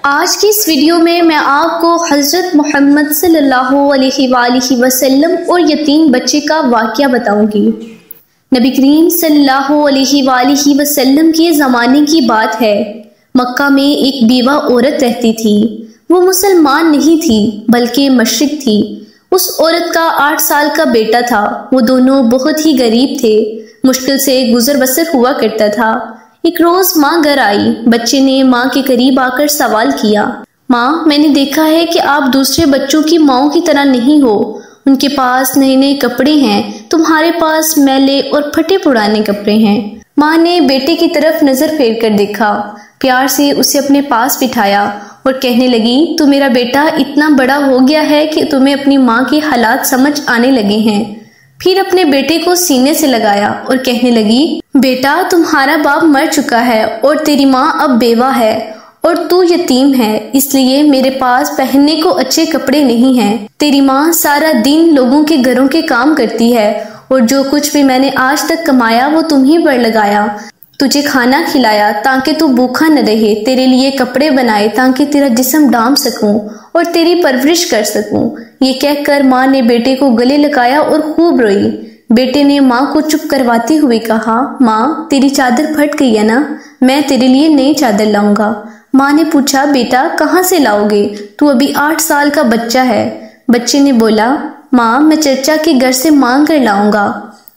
आज की इस वीडियो में मैं आपको हज़रत मोहम्मद सल्लल्लाहु अलैहि वसल्लम और यतीम बच्चे का वाक़या बताऊंगी। नबी करीम सल्लल्लाहु अलैहि वसल्लम के ज़माने की बात है। मक्का में एक बेवा औरत रहती थी। वो मुसलमान नहीं थी बल्कि मुशरिक थी। उस औरत का 8 साल का बेटा था। वो दोनों बहुत ही गरीब थे। मुश्किल से गुजर बसर हुआ करता था। एक रोज माँ घर आई। बच्चे ने माँ के करीब आकर सवाल किया, माँ, मैंने देखा है कि आप दूसरे बच्चों की माँओं की तरह नहीं हो। उनके पास नए नए कपड़े हैं, तुम्हारे पास मैले और फटे पुराने कपड़े हैं। माँ ने बेटे की तरफ नजर फेर कर देखा, प्यार से उसे अपने पास बिठाया और कहने लगी, तू मेरा बेटा इतना बड़ा हो गया है कि तुम्हें अपनी माँ के हालात समझ आने लगे हैं। फिर अपने बेटे को सीने से लगाया और कहने लगी, बेटा, तुम्हारा बाप मर चुका है और तेरी माँ अब बेवा है और तू यतीम है, इसलिए मेरे पास पहनने को अच्छे कपड़े नहीं हैं। तेरी माँ सारा दिन लोगों के घरों के काम करती है और जो कुछ भी मैंने आज तक कमाया वो तुम्हीं पर लगाया। तुझे खाना खिलाया ताकि तू भूखा न रहे, तेरे लिए कपड़े बनाए ताकि तेरा जिस्म ढांप सकूं और तेरी परवरिश कर सकूं। ये कहकर माँ ने बेटे को गले लगाया और खूब रोई। बेटे ने माँ को चुप करवाते हुए कहा, माँ, तेरी चादर फट गई है ना, मैं तेरे लिए नई चादर लाऊंगा। माँ ने पूछा, बेटा कहाँ से लाओगे, तू अभी 8 साल का बच्चा है। बच्चे ने बोला, माँ, मैं चचा के घर से मांग कर लाऊंगा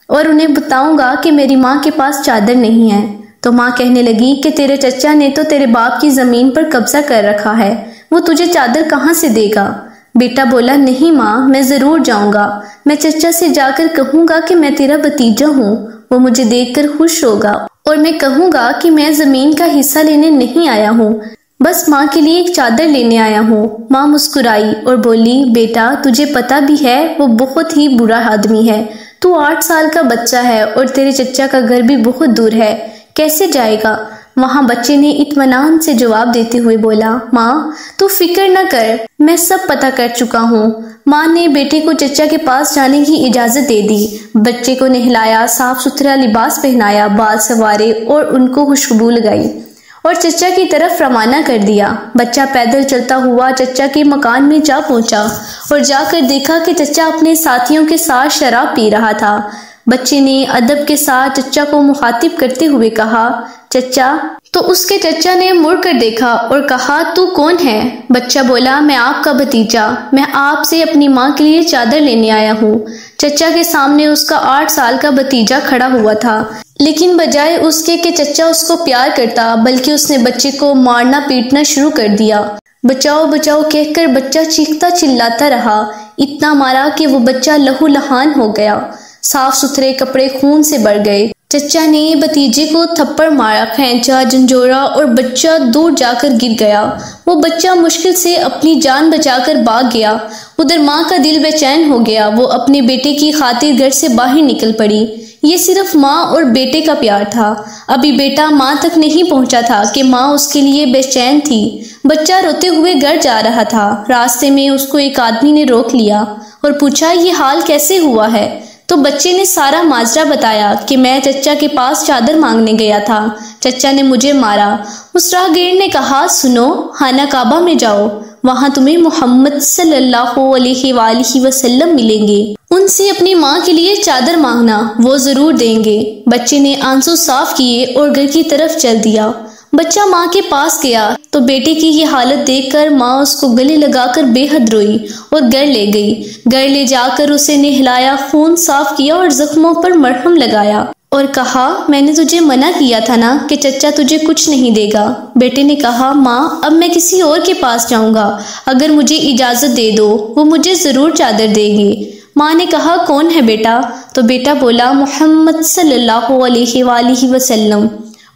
और उन्हें बताऊंगा कि मेरी माँ के पास चादर नहीं है। तो माँ कहने लगी कि तेरे चचा ने तो तेरे बाप की जमीन पर कब्जा कर रखा है, वो तुझे चादर कहाँ से देगा। बेटा बोला, नहीं माँ, मैं जरूर जाऊंगा। मैं चचा से जाकर कहूंगा कि मैं तेरा भतीजा हूँ, वो मुझे देखकर खुश होगा और मैं कहूंगा कि मैं जमीन का हिस्सा लेने नहीं आया हूँ, बस माँ के लिए एक चादर लेने आया हूँ। माँ मुस्कुराई और बोली, बेटा, तुझे पता भी है वो बहुत ही बुरा आदमी है। तू 8 साल का बच्चा है और तेरे चचा का घर भी बहुत दूर है, कैसे जाएगा। वहाँ बच्चे ने इत्मीनान से जवाब देते हुए बोला, माँ, तू फिक्र न कर, मैं सब पता कर चुका हूँ। माँ ने बेटे को चचा के पास जाने की इजाजत दे दी। बच्चे को नहलाया, साफ सुथरा लिबास पहनाया, बाल संवारे और उनको खुशबू लगाई और चचा की तरफ रवाना कर दिया। बच्चा पैदल चलता हुआ चचा के मकान में जा पहुंचा और जाकर देखा कि चचा अपने साथियों के साथ शराब पी रहा था। बच्चे ने अदब के साथ चचा को मुखातिब करते हुए कहा, चचा। तो उसके चचा ने मुड़कर देखा और कहा, तू कौन है। बच्चा बोला, मैं आपका भतीजा, मैं आपसे अपनी माँ के लिए चादर लेने आया हूँ। चचा के सामने उसका 8 साल का भतीजा खड़ा हुआ था, लेकिन बजाय उसके कि चचा उसको प्यार करता, बल्कि उसने बच्चे को मारना पीटना शुरू कर दिया। बचाओ बचाओ कहकर बच्चा चीखता चिल्लाता रहा। इतना मारा कि वो बच्चा लहू लहान हो गया। साफ सुथरे कपड़े खून से भर गए। चचा ने भतीजे को थप्पड़ मारा, खींचा, झंझोरा और बच्चा दूर जाकर गिर गया। वो बच्चा मुश्किल से अपनी जान बचाकर भाग गया। उधर माँ का दिल बेचैन हो गया। वो अपने बेटे की खातिर घर से बाहर निकल पड़ी। ये सिर्फ माँ और बेटे का प्यार था। अभी बेटा माँ तक नहीं पहुँचा था कि माँ उसके लिए बेचैन थी। बच्चा रोते हुए घर जा रहा था। रास्ते में उसको एक आदमी ने रोक लिया और पूछा, ये हाल कैसे हुआ है। तो बच्चे ने सारा माजरा बताया कि मैं चचा के पास चादर मांगने गया था, चचा ने मुझे मारा। उस राहगीर ने कहा, सुनो, खाना काबा में जाओ, वहां तुम्हें मोहम्मद सल्लल्लाहु अलैहि वसल्लम मिलेंगे। उनसे अपनी माँ के लिए चादर मांगना, वो जरूर देंगे। बच्चे ने आंसू साफ किए और घर की तरफ चल दिया। बच्चा माँ के पास गया तो बेटे की ये हालत देखकर माँ उसको गले लगाकर बेहद रोई और घर ले गई। घर ले जाकर उसे नहलाया, खून साफ किया और जख्मों पर मरहम लगाया और कहा, मैंने तुझे मना किया था ना कि चचा तुझे कुछ नहीं देगा। बेटे ने कहा, माँ, अब मैं किसी और के पास जाऊंगा, अगर मुझे इजाजत दे दो, वो मुझे जरूर चादर देंगे। माँ ने कहा, कौन है बेटा। तो बेटा बोला, मोहम्मद सल्लल्लाहु अलैहि वसल्लम।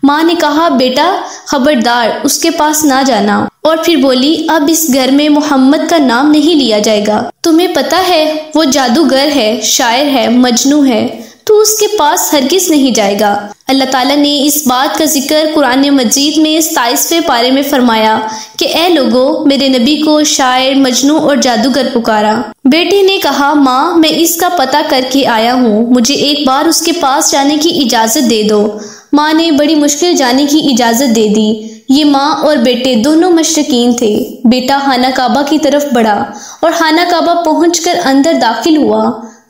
माँ ने कहा, बेटा खबरदार उसके पास ना जाना। और फिर बोली, अब इस घर में मोहम्मद का नाम नहीं लिया जाएगा। तुम्हें पता है वो जादूगर है, शायर है, मजनू है। तो उसके पास हरगिज नहीं जाएगा। अल्लाह ताला ने इस बात का जिक्र कुरान मजीद में 27वें पारे में फरमाया कि ए लोगों, मेरे नबी को शायर, मजनू और जादूगर पुकारा। बेटे ने कहा, माँ मैं इसका पता करके आया हूँ, मुझे एक बार उसके पास जाने की इजाजत दे दो। माँ ने बड़ी मुश्किल जाने की इजाजत दे दी। ये माँ और बेटे दोनों मशरकीन थे। बेटा खाना काबा की तरफ बढ़ा और खाना काबा पहुंचकर अंदर दाखिल हुआ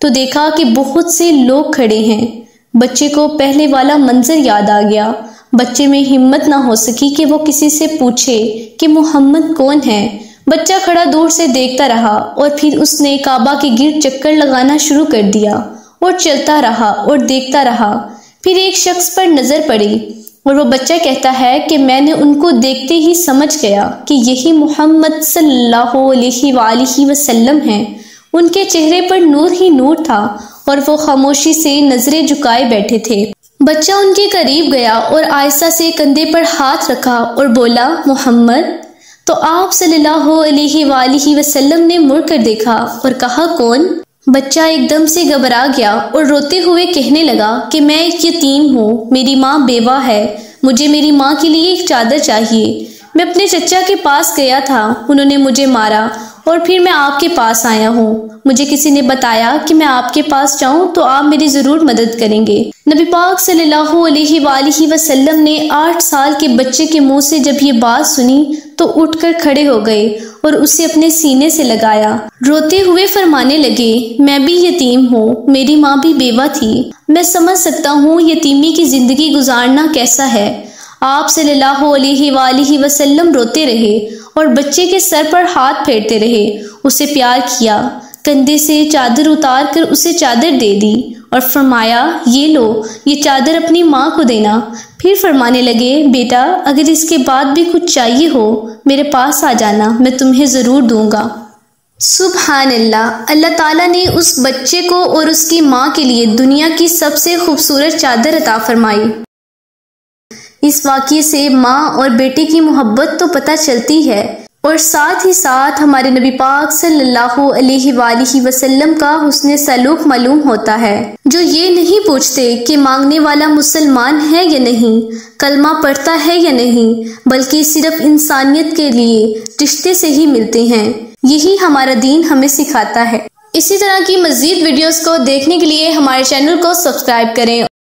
तो देखा कि बहुत से लोग खड़े हैं। बच्चे को पहले वाला मंजर याद आ गया। बच्चे में हिम्मत ना हो सकी कि वो किसी से पूछे कि मोहम्मद कौन है। बच्चा खड़ा दूर से देखता रहा और फिर उसने काबा के गिर्द चक्कर लगाना शुरू कर दिया और चलता रहा और देखता रहा। फिर एक शख्स पर नजर पड़ी और वो बच्चा कहता है कि मैंने उनको देखते ही समझ गया कि यही मोहम्मद सल्लल्लाहु अलैहि वसल्लम हैं। उनके चेहरे पर नूर ही नूर था और वो खामोशी से नजरें झुकाए बैठे थे। बच्चा उनके करीब गया और आहिस्ता से कंधे पर हाथ रखा और बोला, मोहम्मद। तो आप सल्लल्लाहु अलैहि वसल्लम ने मुड़कर देखा और कहा, कौन? बच्चा एकदम से घबरा गया और रोते हुए कहने लगा कि मैं एक यतीम हूँ, मेरी माँ बेवा है, मुझे मेरी माँ के लिए एक चादर चाहिए। मैं अपने चचा के पास गया था, उन्होंने मुझे मारा और फिर मैं आपके पास आया हूँ। मुझे किसी ने बताया कि मैं आपके पास जाऊं तो आप मेरी जरूर मदद करेंगे। नबी पाक सल्लल्लाहु अलैहि वसल्लम ने 8 साल के बच्चे के मुंह से जब ये बात सुनी तो उठकर खड़े हो गए और उसे अपने सीने से लगाया। रोते हुए फरमाने लगे, मैं भी यतीम हूँ, मेरी माँ भी बेवा थी, मैं समझ सकता हूँ यतीमी की जिंदगी गुजारना कैसा है। आप सल्लल्लाहु अलैहि वसल्लम रोते रहे और बच्चे के सर पर हाथ फेरते रहे, उसे प्यार किया, कंधे से चादर उतार कर उसे चादर दे दी और फरमाया, ये लो, ये चादर अपनी माँ को देना। फिर फरमाने लगे, बेटा अगर इसके बाद भी कुछ चाहिए हो मेरे पास आ जाना, मैं तुम्हें ज़रूर दूंगा। सुभान अल्लाह। अल्लाह ताला ने उस बच्चे को और उसकी माँ के लिए दुनिया की सबसे खूबसूरत चादर अता फरमाई। इस वाक़ये से माँ और बेटे की मोहब्बत तो पता चलती है और साथ ही साथ हमारे नबी पाक सल्लल्लाहु अलैहि वसल्लम का हुस्न सलूक मालूम होता है, जो ये नहीं पूछते कि मांगने वाला मुसलमान है या नहीं, कलमा पढ़ता है या नहीं, बल्कि सिर्फ इंसानियत के लिए रिश्ते से ही मिलते हैं। यही हमारा दीन हमें सिखाता है। इसी तरह की मज़ीद वीडियोस को देखने के लिए हमारे चैनल को सब्सक्राइब करें।